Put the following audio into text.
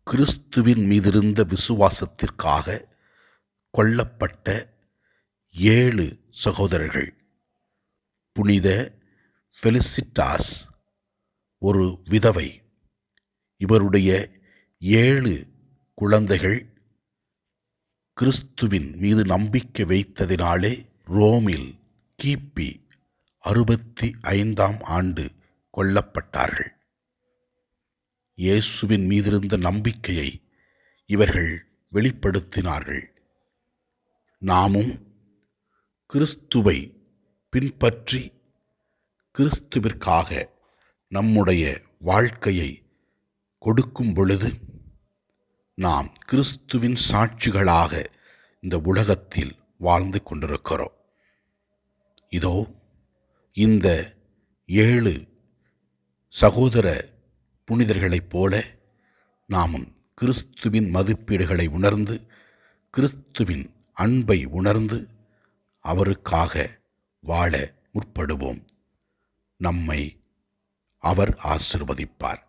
கிறிஸ்துவின் மீதிருந்த விசுவாசத்திற்காக கொல்லப்பட்ட 7 சகோதரர்கள். புனித ஃபெலிசிட்டாஸ் ஒரு விதவை. இவருடைய 7 குழந்தைகள் கிறிஸ்துவின் மீது நம்பிக்கை வைத்ததினாலே ரோமில் கிபி 65ஆம் ஆண்டு கொல்லப்பட்டார்கள். இயேசுவின் மீதிருந்த நம்பிக்கையை இவர்கள் வெளிப்படுத்தினார்கள். நாமும் கிறிஸ்துவை பின்பற்றி கிறிஸ்துவிற்காக நம்முடைய வாழ்க்கையை கொடுக்கும் பொழுது நாம் கிறிஸ்துவின் சாட்சிகளாக இந்த உலகத்தில் வாழ்ந்து கொண்டிருக்கிறோம். இதோ இந்த 7 சகோதர புனிதர்களைப் போல நாமும் கிறிஸ்துவின் மதிப்பீடுகளை உணர்ந்து, கிறிஸ்துவின் அன்பை உணர்ந்து அவருக்காக வாழ முற்படுவோம். நம்மை அவர் ஆசீர்வதிப்பார்.